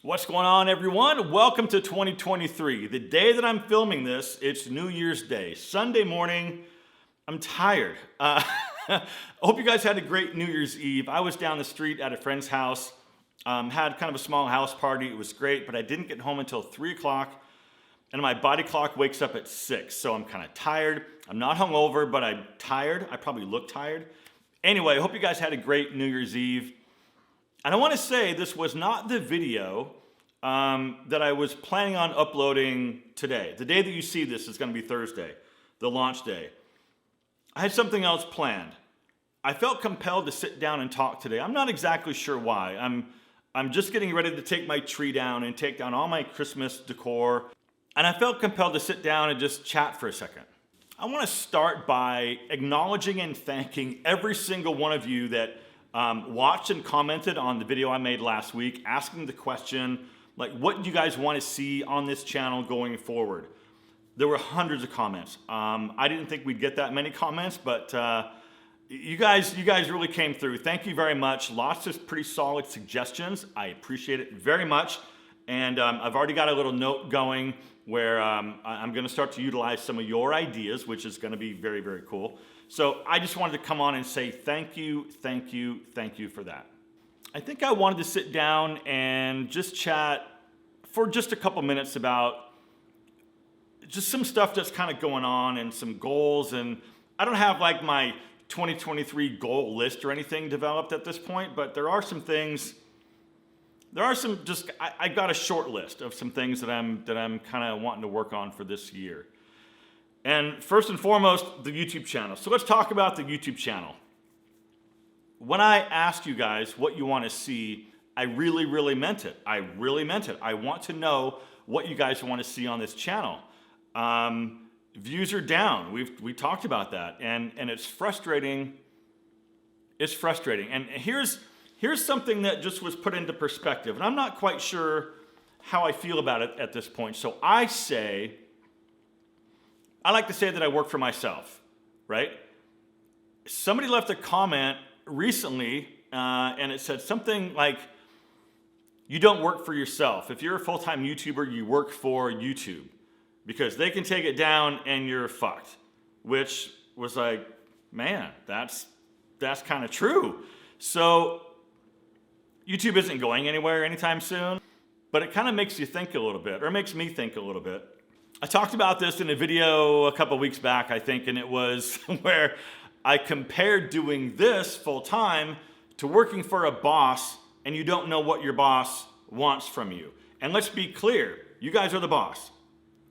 What's going on, everyone? Welcome to 2023. The day that I'm filming this, it's New Year's Day, Sunday morning. I'm tired. I hope you guys had a great New Year's Eve. I was down the street at a friend's house, had kind of a small house party. It was great, but I didn't get home until 3 o'clock, and my body clock wakes up at 6, so I'm kind of tired. I'm not hungover, but I'm tired. I probably look tired. Anyway, I hope you guys had a great New Year's Eve. And I want to say this was not the video that I was planning on uploading today. The day that you see this is going to be Thursday, the launch day. I had something else planned. I felt compelled to sit down and talk today. I'm not exactly sure why. I'm just getting ready to take my tree down and take down all my Christmas decor. And I felt compelled to sit down and just chat for a second. I want to start by acknowledging and thanking every single one of you that watched and commented on the video I made last week, asking the question, like, what do you guys want to see on this channel going forward? There were hundreds of comments. I didn't think we'd get that many comments, but you guys really came through. Thank you very much. Lots of pretty solid suggestions. I appreciate it very much. And I've already got a little note going where I'm going to start to utilize some of your ideas, which is going to be very, very cool. So I just wanted to come on and say thank you, thank you, thank you for that. I think I wanted to sit down and just chat for just a couple minutes about just some stuff that's kind of going on and some goals. And I don't have like my 2023 goal list or anything developed at this point, but there are some things. I got a short list of some things that I'm kind of wanting to work on for this year. And first and foremost, the YouTube channel. So let's talk about the YouTube channel. When I asked you guys what you want to see, I really, really meant it. I really meant it. I want to know what you guys want to see on this channel. Views are down. We talked about that, and it's frustrating. It's frustrating. And here's something that just was put into perspective, and I'm not quite sure how I feel about it at this point. So I like to say that I work for myself, right? Somebody left a comment recently, and it said something like, you don't work for yourself. If you're a full-time YouTuber, you work for YouTube because they can take it down and you're fucked, which was like, man, that's kind of true. So YouTube isn't going anywhere anytime soon, but it kind of makes you think a little bit, or makes me think a little bit. I talked about this in a video a couple weeks back, I think, and it was where I compared doing this full-time to working for a boss, and you don't know what your boss wants from you. And let's be clear, you guys are the boss.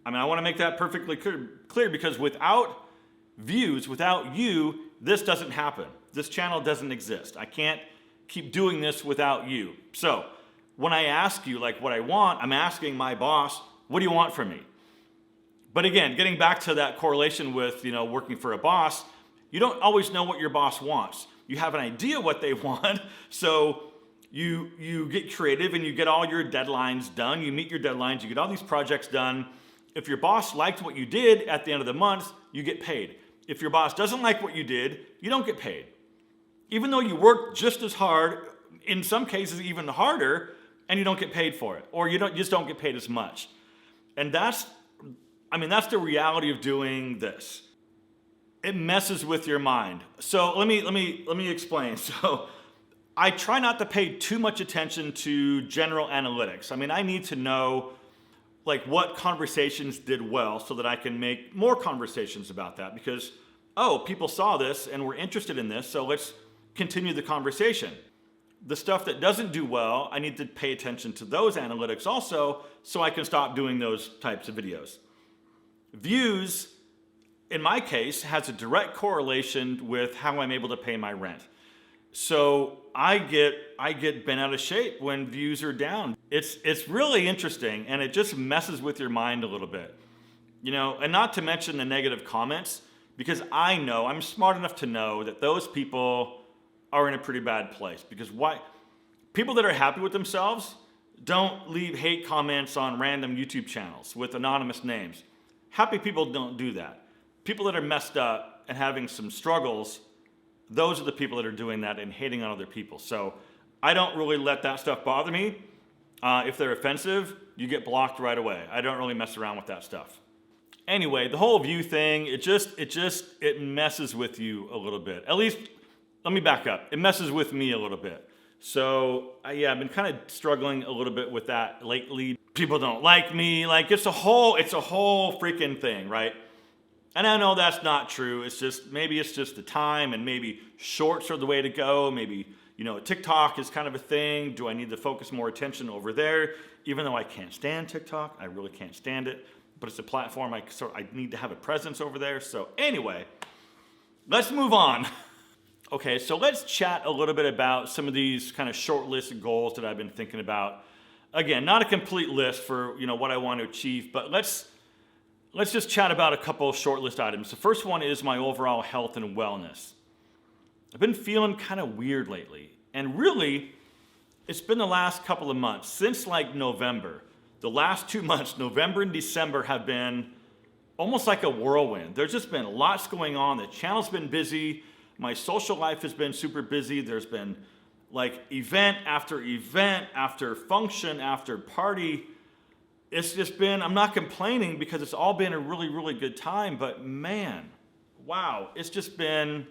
I mean, I want to make that perfectly clear because without views, without you, this doesn't happen. This channel doesn't exist. I can't keep doing this without you. So when I ask you like what I want, I'm asking my boss, what do you want from me? But again, getting back to that correlation with, working for a boss, you don't always know what your boss wants. You have an idea what they want, so you get creative and you get all your deadlines done. You meet your deadlines, you get all these projects done. If your boss liked what you did at the end of the month, you get paid. If your boss doesn't like what you did, you don't get paid. Even though you work just as hard, in some cases even harder, and you don't get paid for it, or you just don't get paid as much. And that's the reality of doing this. It messes with your mind. So let me explain. So I try not to pay too much attention to general analytics. I mean, I need to know like what conversations did well so that I can make more conversations about that because, people saw this and were interested in this, so let's continue the conversation. The stuff that doesn't do well, I need to pay attention to those analytics also so I can stop doing those types of videos. Views, in my case, has a direct correlation with how I'm able to pay my rent. So I get bent out of shape when views are down. It's really interesting, and it just messes with your mind a little bit. And not to mention the negative comments, because I'm smart enough to know that those people are in a pretty bad place. Because people that are happy with themselves don't leave hate comments on random YouTube channels with anonymous names. Happy people don't do that. People that are messed up and having some struggles, those are the people that are doing that and hating on other people. So I don't really let that stuff bother me. If they're offensive, you get blocked right away. I don't really mess around with that stuff. Anyway, the whole view thing, it messes with you a little bit. At least, let me back up. It messes with me a little bit. So, I've been kind of struggling a little bit with that lately. People don't like me. Like, it's a whole freaking thing, right? And I know that's not true. Maybe it's just the time, and maybe shorts are the way to go. Maybe, TikTok is kind of a thing. Do I need to focus more attention over there? Even though I can't stand TikTok, I really can't stand it. But it's a platform I need to have a presence over there. So anyway, let's move on. Okay, so let's chat a little bit about some of these kind of short list goals that I've been thinking about. Again, not a complete list for what I want to achieve, but let's just chat about a couple of short list items. The first one is my overall health and wellness. I've been feeling kind of weird lately, and really, it's been the last couple of months since like November. The last 2 months, November and December, have been almost like a whirlwind. There's just been lots going on. The channel's been busy. My social life has been super busy. There's been like event after function after party. It's just been, I'm not complaining because it's all been a really, really good time, but man, wow, it's been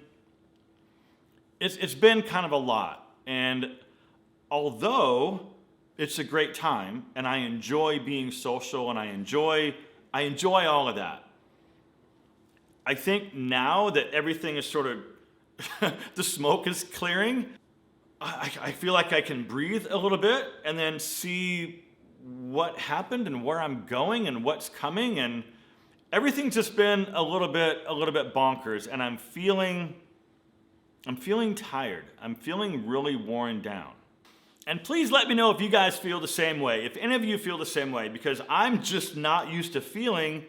kind of a lot. And although it's a great time, and I enjoy being social, and I enjoy all of that. I think now that everything is sort of, the smoke is clearing, I feel like I can breathe a little bit and then see what happened and where I'm going and what's coming, and everything's just been a little bit bonkers, and I'm feeling tired. I'm feeling really worn down. And please let me know if you guys feel the same way, if any of you feel the same way, because I'm just not used to feeling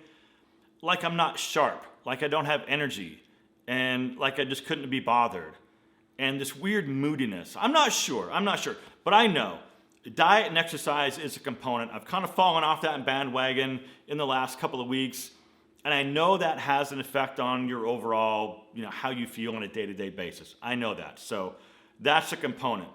like I'm not sharp, like I don't have energy, and like I just couldn't be bothered. And this weird moodiness. I'm not sure, but I know diet and exercise is a component. I've kind of fallen off that bandwagon in the last couple of weeks, and I know that has an effect on your overall, how you feel on a day-to-day basis. I know that, so that's a component.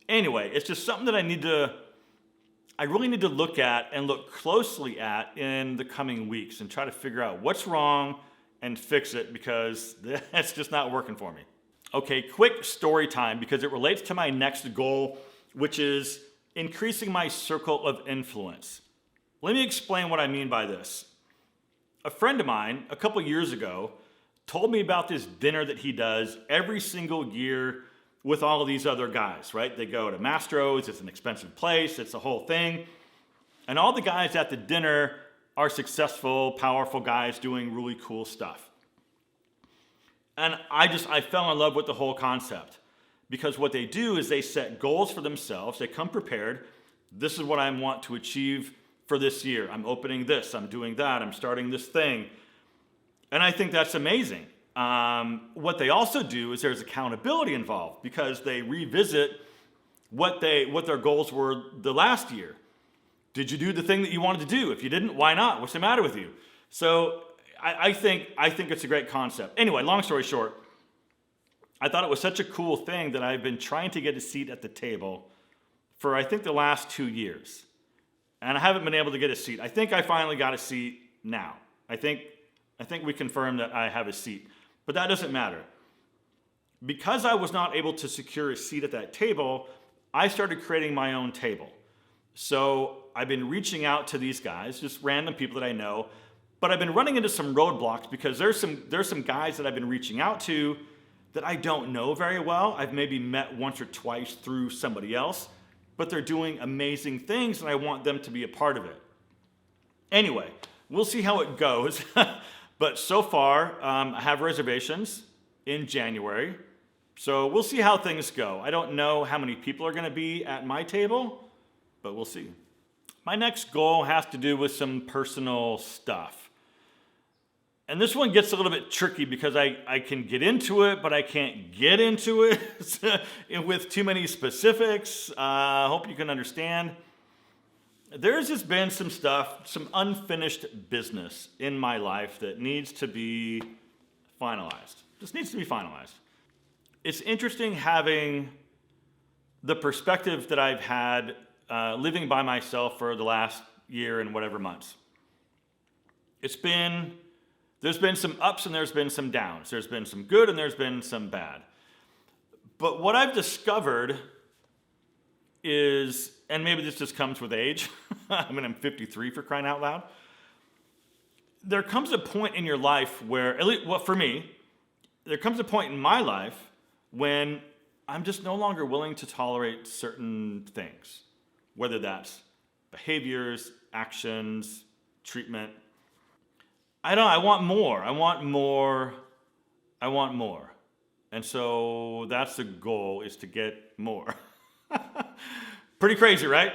Anyway, it's just something that I really need to look at and look closely at in the coming weeks and try to figure out what's wrong and fix it, because that's just not working for me. Okay, quick story time because it relates to my next goal, which is increasing my circle of influence. Let me explain what I mean by this. A friend of mine a couple years ago told me about this dinner that he does every single year with all of these other guys, right? They go to Mastro's, it's an expensive place, it's the whole thing. And all the guys at the dinner are successful, powerful guys doing really cool stuff. And I fell in love with the whole concept, because what they do is they set goals for themselves, they come prepared. This is what I want to achieve for this year. I'm opening this, I'm doing that, I'm starting this thing. And I think that's amazing. What they also do is there's accountability involved, because they revisit what their goals were the last year. Did you do the thing that you wanted to do? If you didn't, why not? What's the matter with you? So I think it's a great concept. Anyway, long story short, I thought it was such a cool thing that I've been trying to get a seat at the table for I think the last 2 years. And I haven't been able to get a seat. I think I finally got a seat now. I think we confirmed that I have a seat. But that doesn't matter. Because I was not able to secure a seat at that table, I started creating my own table. So I've been reaching out to these guys, just random people that I know, but I've been running into some roadblocks because there's some guys that I've been reaching out to that I don't know very well. I've maybe met once or twice through somebody else, but they're doing amazing things and I want them to be a part of it. Anyway, we'll see how it goes. But so far, I have reservations in January. So we'll see how things go. I don't know how many people are going to be at my table, but we'll see. My next goal has to do with some personal stuff. And this one gets a little bit tricky because I can get into it, but I can't get into it with too many specifics. I hope you can understand. There's just been some stuff, some unfinished business in my life that needs to be finalized. Just needs to be finalized. It's interesting having the perspective that I've had living by myself for the last year and whatever months. There's been some ups and there's been some downs. There's been some good and there's been some bad. But what I've discovered is, and maybe this just comes with age, I mean, I'm 53 for crying out loud. There comes a point in your life where, at least, well, for me, there comes a point in my life when I'm just no longer willing to tolerate certain things, whether that's behaviors, actions, treatment. I want more. I want more. I want more. And so that's the goal, is to get more. Pretty crazy, right?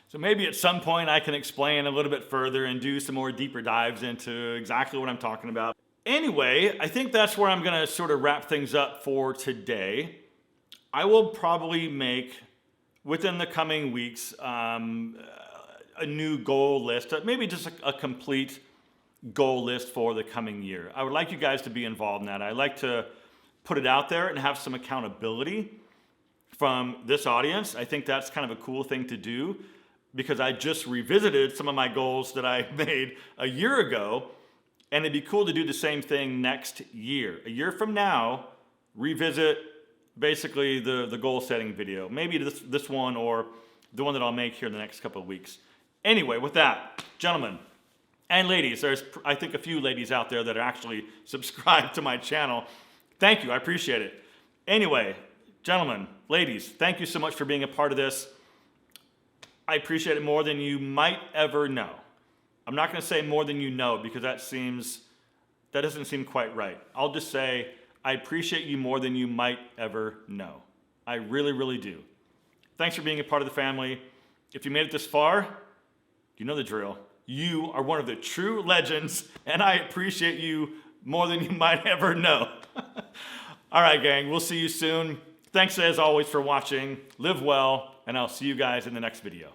So maybe at some point I can explain a little bit further and do some more deeper dives into exactly what I'm talking about. Anyway, I think that's where I'm gonna sort of wrap things up for today. I will probably make, within the coming weeks, a new goal list, maybe just a complete goal list for the coming year. I would like you guys to be involved in that. I like to put it out there and have some accountability from this audience. I think that's kind of a cool thing to do, because I just revisited some of my goals that I made a year ago, and it'd be cool to do the same thing next year. A year from now, revisit basically the goal setting video. Maybe this one or the one that I'll make here in the next couple of weeks. Anyway, with that, gentlemen and ladies, there's, I think, a few ladies out there that are actually subscribed to my channel. Thank you, I appreciate it. Anyway, gentlemen, ladies, thank you so much for being a part of this. I appreciate it more than you might ever know. I'm not gonna say more than you know, because that doesn't seem quite right. I'll just say, I appreciate you more than you might ever know. I really, really do. Thanks for being a part of the family. If you made it this far, you know the drill. You are one of the true legends, and I appreciate you more than you might ever know. All right, gang, we'll see you soon. Thanks as always for watching. Live well, and I'll see you guys in the next video.